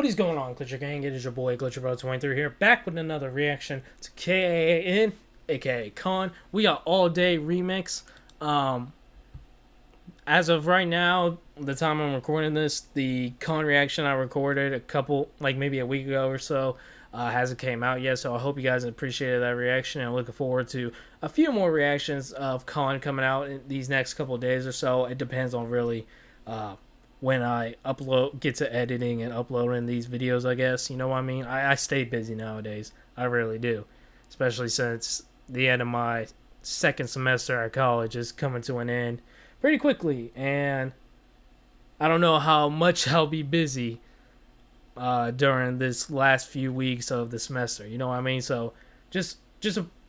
What is going on, Glitcher Gang? It is your boy GlitcherBro23 here, back with another reaction to K.A.A.N, aka K.A.A.N. We got All Day Remix. As of right now, the time I'm recording this, the K.A.A.N reaction I recorded a couple, like maybe a week ago or so, hasn't came out yet. So I hope you guys appreciated that reaction, and I'm looking forward to a few more reactions of K.A.A.N coming out in these next couple of days or so. It depends on really when I get to editing and uploading these videos, I guess. You know what I mean? I stay busy nowadays. I really do. Especially since the end of my second semester at college is coming to an end pretty quickly. And I don't know how much I'll be busy during this last few weeks of the semester. You know what I mean? So just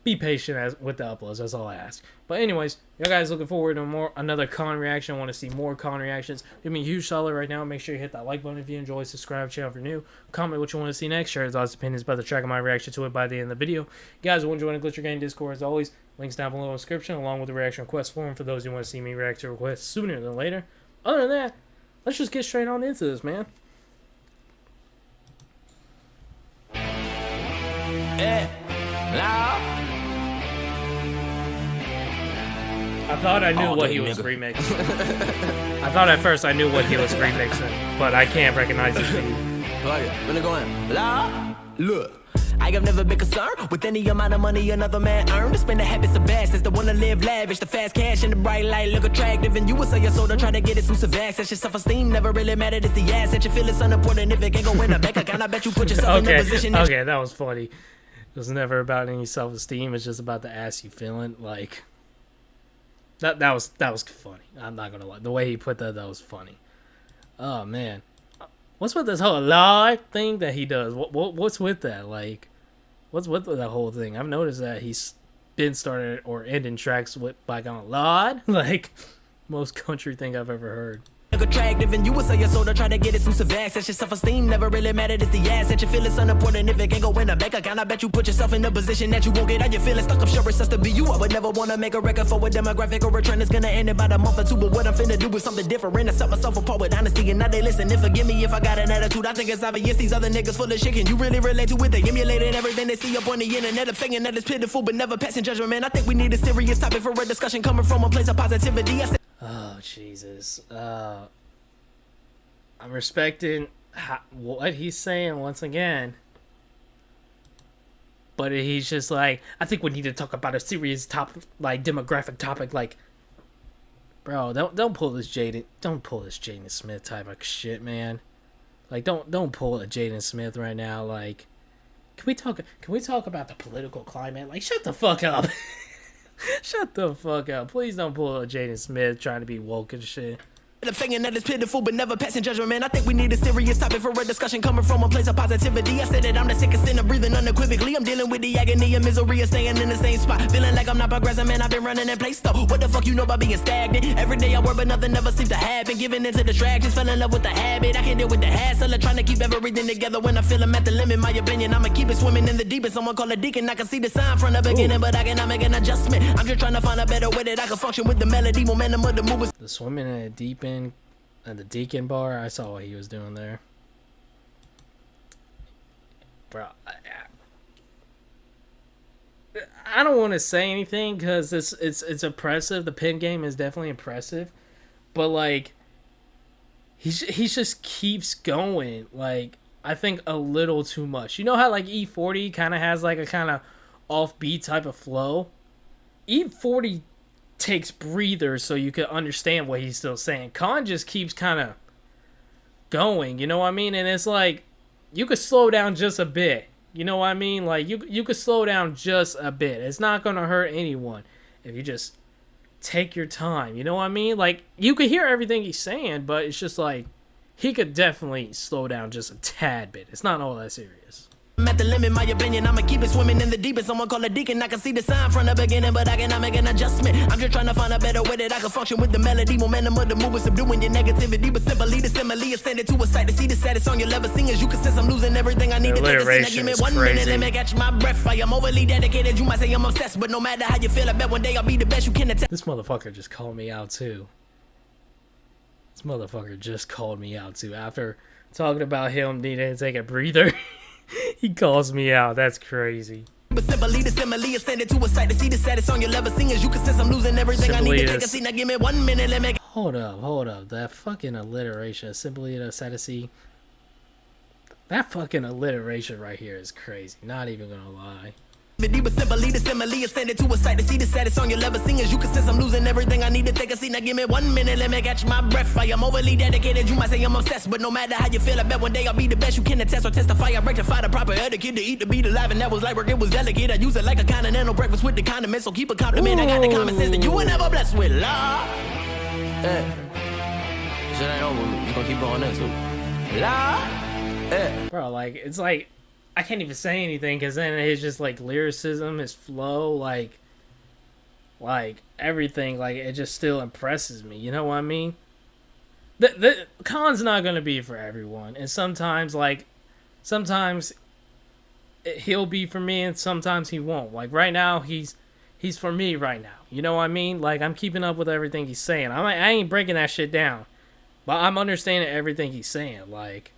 be patient with the uploads. That's all I ask. But anyways, you guys looking forward to another K.A.A.N reaction. Want to see more K.A.A.N reactions? Give me a huge solid right now. Make sure you hit that like button if you enjoy. Subscribe to the channel if you're new. Comment what you want to see next. Share your thoughts, opinions about the track of my reaction to it by the end of the video. You guys want to join the Glitcher Gang Discord as always. Links down below in the description along with the reaction request form for those who want to see me react to requests sooner than later. Other than that, let's just get straight on into this, man. I thought I knew what he was remixing. I thought at first I knew what he was remixing, but I can't recognize his beat. Look, I have never been concerned with any amount of money another man earned. To spend the habits of bass, that's the one to live lavish. The fast cash and the bright light look attractive, and you would sell your soul to try to get exclusive access. Your self-esteem never really mattered. It's the asset you feel it's unimportant. If it can't go in a bank account, I bet you put yourself in a position. Okay, that was funny. It was never about any self-esteem. It's just about the ass you feeling. Like that was funny. I'm not gonna lie. The way he put that was funny. Oh man, what's with this whole lie thing that he does? What's with that? Like, what's with that whole thing? I've noticed that he's been started or ending tracks by going "Lord," like most country thing I've ever heard. Attractive, and you would sell your soul to try to get exclusive access. Your self-esteem never really mattered. It's the asset you feel it's unimportant. If it can't go in a bank account, I bet you put yourself in a position that you won't get out. You feeling stuck. I'm sure it's just to be you. I would never want to make a record for a demographic or a trend that's gonna end in about a month or two. But what I'm finna do is something different. I set myself apart with honesty, and now they listen. And forgive me if I got an attitude. I think it's obvious these other niggas full of shit. Can you really relate to it? They emulated everything they see up on the internet. I'm saying that it's pitiful, but never passing judgment. Man, I think we need a serious topic for a discussion coming from a place of positivity. Oh Jesus. I'm respecting what he's saying once again, but he's just like, I think we need to talk about a serious topic, like demographic topic. Like, bro, don't pull this Jaden Smith type of shit, man. Like, don't pull a Jaden Smith right now. Like, can we talk about the political climate? Like, shut the fuck up. Shut the fuck up. Please don't pull a Jaden Smith trying to be woke and shit. The saying that it's pitiful, but never passing judgment. Man, I think we need a serious topic for a discussion coming from a place of positivity. I said that I'm the sickest sinner, breathing unequivocally. I'm dealing with the agony and misery of staying in the same spot, feeling like I'm not progressing. Man, I've been running in place though. What the fuck you know about being stagnant? Every day I work, but nothing ever seems to happen. Giving into distractions, fell in love with the habit. I can't deal with the hassle of trying to keep everything together. When I feel I'm at the limit, my opinion, I'ma keep it swimming in the deepest. Someone call a deacon, I can see the sign from the beginning, but I cannot make an adjustment. I'm just trying to find a better way that I can function with the melody, momentum of the movement. The swimming in the deep end. And the Deacon bar, I saw what he was doing there. Bro, I don't want to say anything because it's impressive. The pin game is definitely impressive. But, like, he just keeps going. Like, I think a little too much. You know how, like, E40 kind of has, like, a kind of offbeat type of flow? E40 takes breathers so you can understand what he's still saying. K.A.A.N just keeps kind of going, you know what I mean? And it's like, you could slow down just a bit, you know what I mean? Like, you could slow down just a bit. It's not going to hurt anyone if you just take your time, you know what I mean? Like, you could hear everything he's saying, but it's just like, he could definitely slow down just a tad bit. It's not all that serious. I'm at the limit, my opinion, I'ma keep it swimming in the deepest. Someone call a deacon, I can see the sign from the beginning, but I cannot make an adjustment. I'm just trying to find a better way that I can function with the melody, momentum of the movement, subduing your negativity. But simply the simile is sending to a sight to see the saddest song you'll ever sing. As you can sense, I'm losing everything I need to take a scene. Give me 1 minute, let me catch my breath. I am overly dedicated, you might say I'm obsessed, but no matter how you feel, I bet one day I'll be the best you can attest. This motherfucker just called me out too. This motherfucker just called me out too. After talking about him needing to take a breather. He calls me out. That's crazy. But simply the simile is send it to a site to see the saddest song you'll ever sing. As you can sense I'm losing everything. I need to take a seat. Now give me 1 minute. Let me. Hold up. That fucking alliteration. Simply the saddest see. That fucking alliteration right here is crazy. Not even gonna lie. But simply the simile is send it to a site to see the saddest song you'll ever sing. As you can sense I'm losing everything. I need to take a seat. Now give me 1 minute. Let me catch my breath. I am overly dedicated. You might say I'm obsessed, but no matter how you feel, I bet one day I'll be the best. You can attest or testify. I rectify the proper etiquette to eat, to be alive, and that was like work. It was delicate. I use it like a continental breakfast with the condiments. So keep a compliment. I got the common sense that you were never blessed with. La. Shit ain't over. You gonna keep going there too. La. Bro, like, it's like I can't even say anything because then it's just like lyricism, his flow, like everything, like it just still impresses me. You know what I mean? The K.A.N's not gonna be for everyone, and sometimes he'll be for me, and sometimes he won't. Like right now, he's for me right now. You know what I mean? Like I'm keeping up with everything he's saying. I ain't breaking that shit down, but I'm understanding everything he's saying. Like.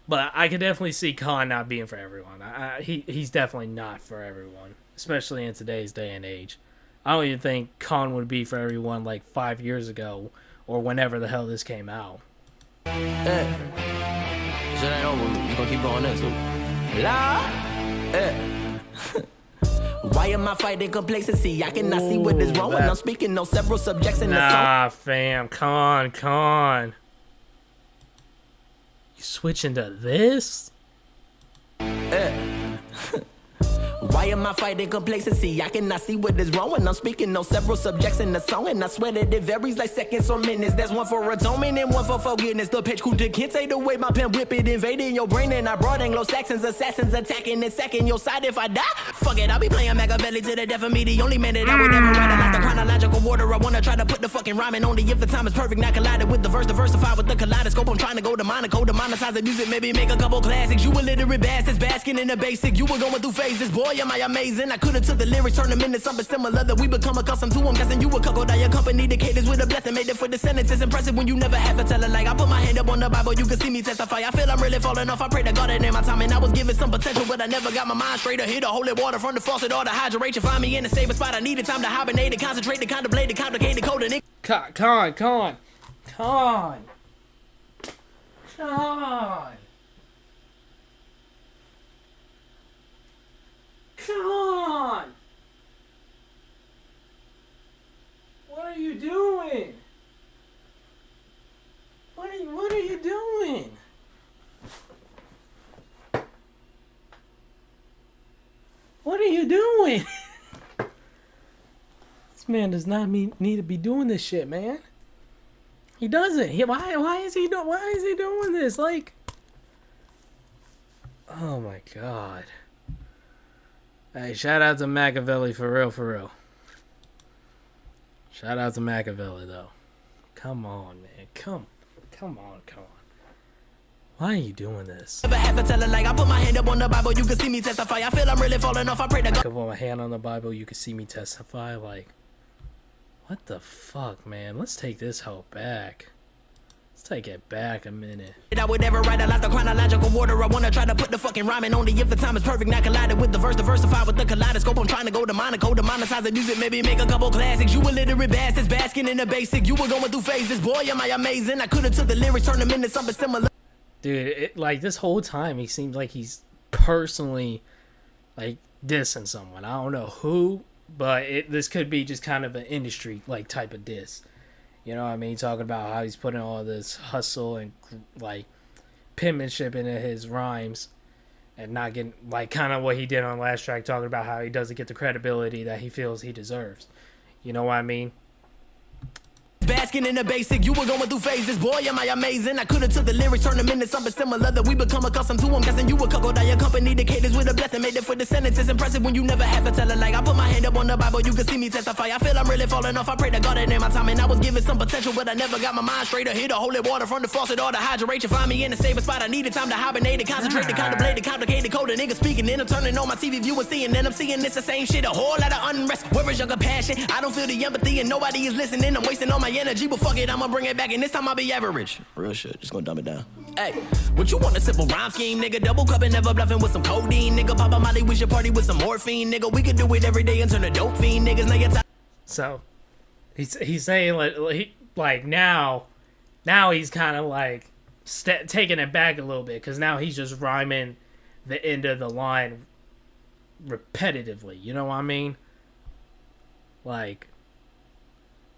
But I could definitely see K.A.A.N not being for everyone. He's definitely not for everyone, especially in today's day and age. I don't even think K.A.A.N would be for everyone like 5 years ago or whenever the hell this came out. Shit ain't over. You gonna keep going there too. La. Why am I fighting complacency? I cannot see what is wrong when I'm speaking on several subjects in the song. Nah, fam. K.A.A.N. You switching to this? Why am I fighting complacency? I cannot see what is wrong when I'm speaking on several subjects in the song. And I swear that it varies like seconds or minutes. There's one for atonement and one for forgiveness. The pitch cool can't take away my pen, whip it, invading your brain. And I brought Anglo-Saxons, assassins attacking and sacking your side if I die. Fuck it, I'll be playing Machiavelli to the death of me. The only man that I would ever write. I like the chronological order. I wanna try to put the fucking rhyming only if the time is perfect. Not collided with the verse, diversify with the kaleidoscope. I'm trying to go to Monaco to monetize the music, maybe make a couple classics. You illiterate bastards, basking in the basic. You were going through phases, boy. Am I amazing? I could've took the lyrics, turned them into something similar that we become accustomed to. I'm guessing you a cuckold, I accompany the cadence with a blessing. Made it for the sentence. It's impressive when you never have to tell it. Like I put my hand up on the Bible, you can see me testify. I feel I'm really falling off. I pray to God in my time, and I was given some potential, but I never got my mind straight. I hit the holy water from the faucet or the hydrate. You find me in a safe spot. I needed time to hibernate, to concentrate, to contemplate, to complicate the code. And K.A.A.N. What are you doing? What are you doing? What are you doing? This man does not need to be doing this shit, man. He doesn't. Why is he doing this? Like, oh my god. Hey, shout out to Machiavelli for real. Shout out to Machiavelli though. Come on, man. Come on. Why are you doing this? never have to tell it. Like I put my hand up on the Bible, you can see me testify. I feel I'm really falling off. I pray to I God. could put my hand on the Bible, you can see me testify. Like, what the fuck, man? Let's take this hoe back. Let's take it back a minute. I would ever write. I like the chronological order. I wanna try to put the fucking rhyming only if the time is perfect. Not collided with the verse, diversify with the kaleidoscope. I'm trying to go to Monaco to monetize the music, maybe make a couple classics. You illiterate bastards, basking in the basic. You were going through phases, boy. Am I amazing? I could've took the lyrics, turned them into something similar. Dude, like this whole time he seems like he's personally like dissing someone. I don't know who, but this could be just kind of an industry like type of diss. You know what I mean? Talking about how he's putting all this hustle and like penmanship into his rhymes and not getting like kind of what he did on last track, talking about how he doesn't get the credibility that he feels he deserves. You know what I mean? Basking in the basic, you were going through phases, boy. Am I amazing? I could've took the lyrics, turned them into something similar that we become accustomed to. I'm guessing you a cuckold, I accompany the cadence with a blessing. Made it for the sentence. It's impressive when you never have to tell it. Like I put my hand up on the Bible, you can see me testify. I feel I'm really falling off. I pray to God in my time, and I was given some potential, but I never got my mind straight. I hit the holy water from the faucet or the hydrate. You find me in a safe spot. I needed time to hibernate, to concentrate, to contemplate, to complicate the code. A nigga speaking, then I'm turning on my TV view and seeing, then I'm seeing it's the same shit. A whole lot of unrest. Where is your compassion? I don't feel the empathy, and nobody is listening. I'm wasting all my energy. energy, but fuck it, I'ma bring it back, and this time I'll be average. Real shit, just gonna dumb it down. Hey, what you want, a simple rhyme scheme, nigga? Double cupping, never bluffing with some codeine, nigga. Pop a molly, we should party with some morphine, nigga. We could do it every day and turn a dope fiend, niggas. Now you're So, he's saying like now he's kind of like taking it back a little bit, because now he's just rhyming the end of the line repetitively. You know what I mean? Like,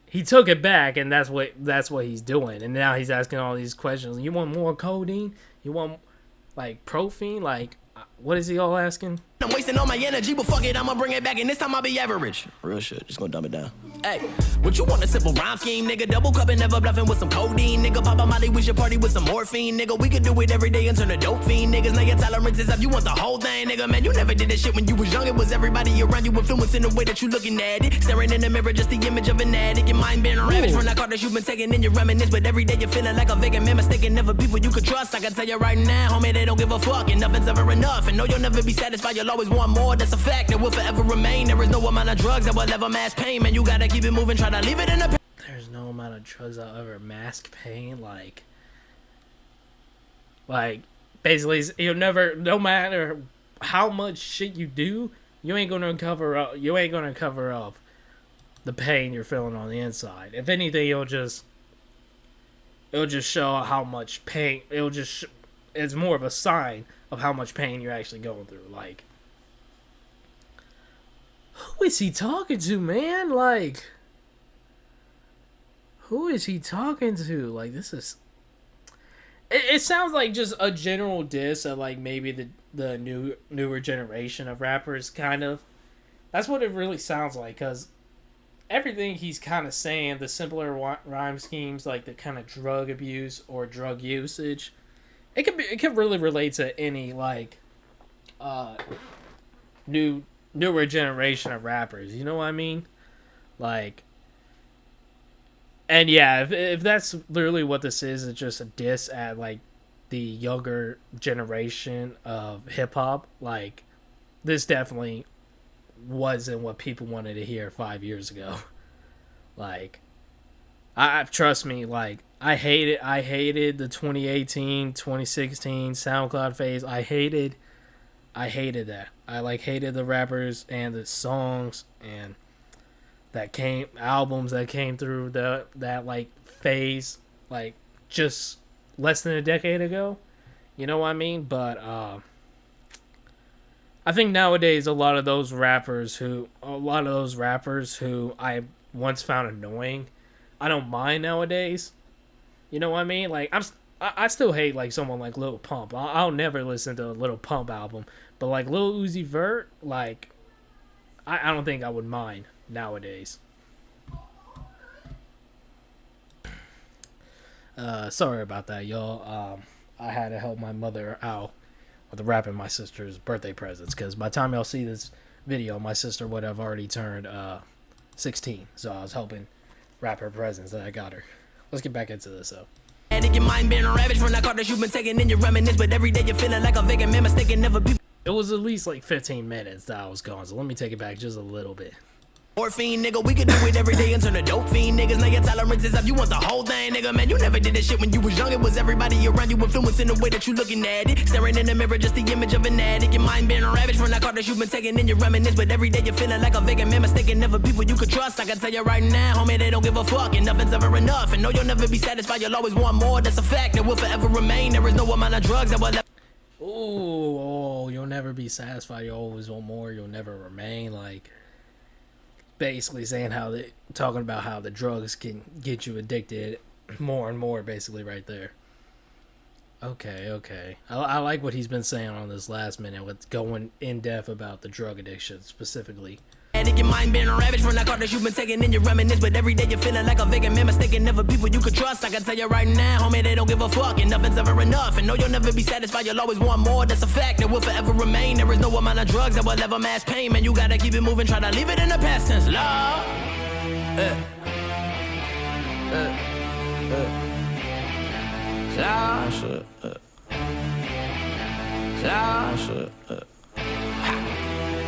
he took it back, and that's what he's doing. And now he's asking all these questions. You want more codeine? You want like profene? Like, what is he all asking? I'm wasting all my energy, but fuck it, I'ma bring it back, and this time I'll be average. Real shit, just gonna dumb it down. Hey, what you want, a simple rhyme scheme, nigga? Double cupping, never bluffing with some codeine, nigga. Pop a molly, we should party with some morphine, nigga. We could do it every day and turn a dope fiend, niggas. Now your tolerance is up, you want the whole thing, nigga. Man, you never did this shit when you was young. It was everybody around you influencing the way that you looking at it. Staring in the mirror, just the image of an addict. Your mind been ravaged from that car that you've been taking, and you reminisce. But every day you're feeling like a vegan man, mistaken never people you could trust. I can tell you right now, homie, they don't give a fuck, and nothing's ever enough. And no, you'll never be satisfied, you'll always want more. That's a fact that will forever remain. There is no amount of drugs that will ever mask pain, man. You gotta keep it moving, try to leave it in the. There's no amount of drugs that'll ever mask pain. Like basically, you'll never, no matter how much shit you do, you ain't gonna cover up. You ain't gonna cover up the pain you're feeling on the inside. If anything, it'll just show how much pain. It's more of a sign of how much pain you're actually going through. Like, who is he talking to, man? Like, who is he talking to? Like, this is... It sounds like just a general diss of, like, maybe the newer generation of rappers, kind of. That's what it really sounds like, because everything he's kind of saying, the simpler rhyme schemes, like the kind of drug abuse or drug usage, it could really relate to any, like, newer generation of rappers, you know what I mean? Like, and yeah, if that's literally what this is, it's just a diss at, like, the younger generation of hip-hop. Like, this definitely wasn't what people wanted to hear 5 years ago. Like, trust me, like, I hated the 2018, 2016 SoundCloud phase. I hated that. I, like, hated the rappers and the songs and albums that came through that like phase, like, just less than a decade ago. You know what I mean? But I think nowadays a lot of those rappers who I once found annoying, I don't mind nowadays. You know what I mean? Like, I still hate, like, someone like Lil Pump. I'll never listen to a Lil Pump album. But, like, Lil Uzi Vert, like, I don't think I would mind nowadays. Sorry about that, y'all. I had to help my mother out with wrapping my sister's birthday presents, because by the time y'all see this video, my sister would have already turned 16. So I was helping wrap her presents that I got her. Let's get back into this, though. Your mind been ravaged from that car that you've been taking, and you reminisce, but every day you're feeling like a vegan man, mistaken never be. It was at least like 15 minutes that I was gone, so let me take it back just a little bit. Morphine, nigga, we could do it every day and turn a dope fiend, niggas. Now your tolerance is up, you want the whole thing, nigga. Man, you never did this shit when you was young. It was everybody around you influencing the way that you looking at it. Staring in the mirror, just the image of an addict. Your mind been ravaged from that car that you've been taking, and you reminisce, but every day you're feeling like a vegan man, mistaken never people you could trust. I can tell you right now, homie, they don't give a fuck, and nothing's ever enough. And no, you'll never be satisfied, you'll always want more. That's a fact that will forever remain. There is no amount of drugs that will ever. Oh, you'll never be satisfied, you'll always want more, you'll never remain. Like, basically saying talking about how the drugs can get you addicted more and more, basically, right there. Okay. I like what he's been saying on this last minute with going in depth about the drug addiction specifically. Your mind been ravaged from that car that you've been taking, and you reminisce, but every day you're feeling like a vegan man, mistaken never people you could trust. I can tell you right now, homie, they don't give a fuck, and nothing's ever enough. And no, you'll never be satisfied, you'll always want more. That's a fact that will forever remain. There is no amount of drugs that will ever mask pain, man. You gotta keep it moving, try to leave it in the past tense. Love.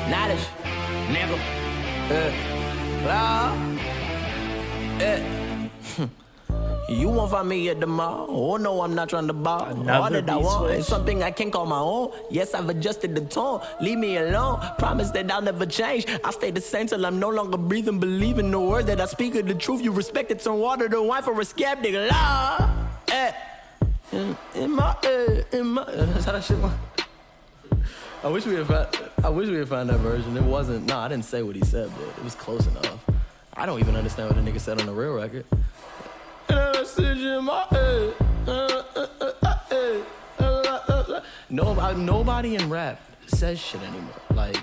Knowledge, nigga. You won't find me at the mall. Oh no, I'm not trying to ball. All that I want is something I can't call my own. Yes, I've adjusted the tone. Leave me alone. Promise that I'll never change. I'll stay the same till I'm no longer breathing. Believe in the words that I speak of the truth. You respect it, turn water to wine for a skeptic. La, in my, that's how that shit went. I wish we had found that version. It wasn't. I didn't say what he said, but it was close enough. I don't even understand what the nigga said on the real record. Nobody in rap says shit anymore. Like,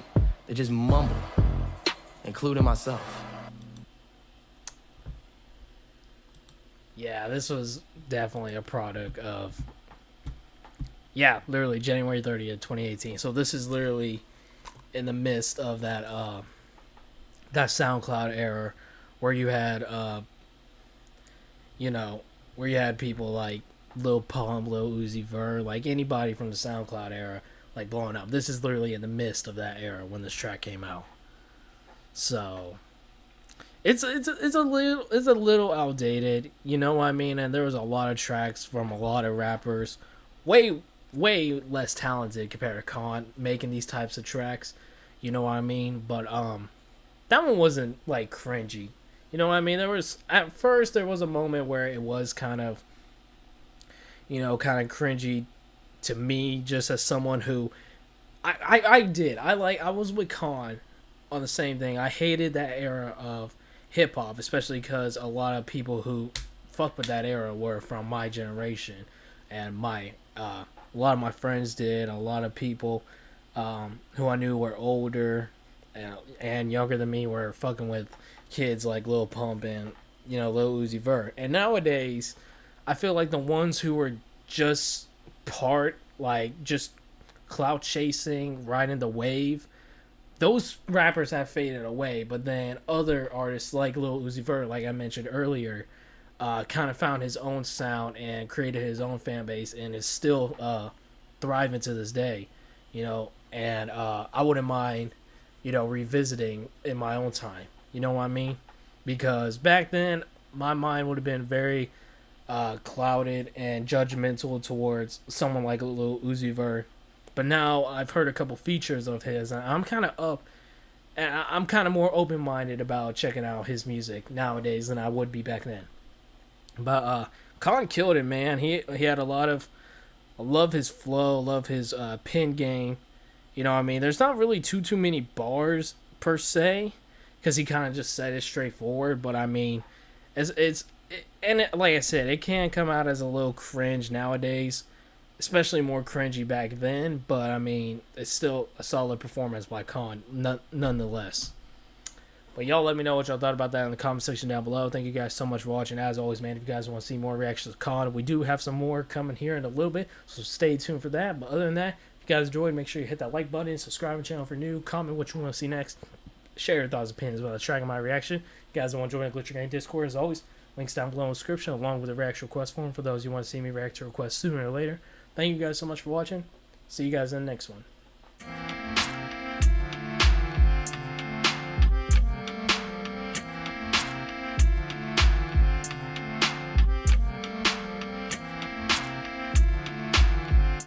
they just mumble, including myself. Yeah, this was definitely a product of, literally January 30th, 2018. So this is literally in the midst of that that SoundCloud era where you had where you had people like Lil Pump, Lil Uzi Vert, like anybody from the SoundCloud era, like blowing up. This is literally in the midst of that era when this track came out. So it's a little outdated, you know what I mean? And there was a lot of tracks from a lot of rappers, way less talented compared to K.A.A.N making these types of tracks, you know what I mean? But that one wasn't like cringy. You know what I mean? At first there was a moment where it was kind of cringy to me, just as someone who I was with K.A.A.N on the same thing. I hated that era of hip hop, especially because a lot of people who fucked with that era were from my generation, and a lot of my friends did. A lot of people who I knew were older and younger than me were fucking with kids like Lil Pump and Lil Uzi Vert. And nowadays I feel like the ones who were just just clout chasing, riding the wave, those rappers have faded away. But then other artists like Lil Uzi Vert, like I mentioned earlier, kind of found his own sound and created his own fan base and is still thriving to this day, and I wouldn't mind revisiting in my own time. You know what I mean? Because back then, my mind would have been very clouded and judgmental towards someone like Lil Uzi Vert. But now I've heard a couple features of his, and I'm kind of more open-minded about checking out his music nowadays than I would be back then. But K.A.A.N killed it, man. He had a lot of... I love his flow, love his pen game. You know what I mean? There's not really too many bars, per se, because he kind of just said it straightforward. But I mean, like I said, it can come out as a little cringe nowadays, especially more cringy back then. But I mean, it's still a solid performance by K.A.A.N nonetheless. But y'all let me know what y'all thought about that in the comment section down below. Thank you guys so much for watching. As always, man, if you guys want to see more reactions to K.A.A.N, we do have some more coming here in a little bit, so stay tuned for that. But other than that, if you guys enjoyed, make sure you hit that like button, subscribe to the channel for new, comment what you want to see next, share your thoughts and opinions about the track and my reaction. If you guys want to join the Glitcher Gang Discord, as always, links down below in the description, along with the reaction request form for those who want to see me react to requests sooner or later. Thank you guys so much for watching. See you guys in the next one.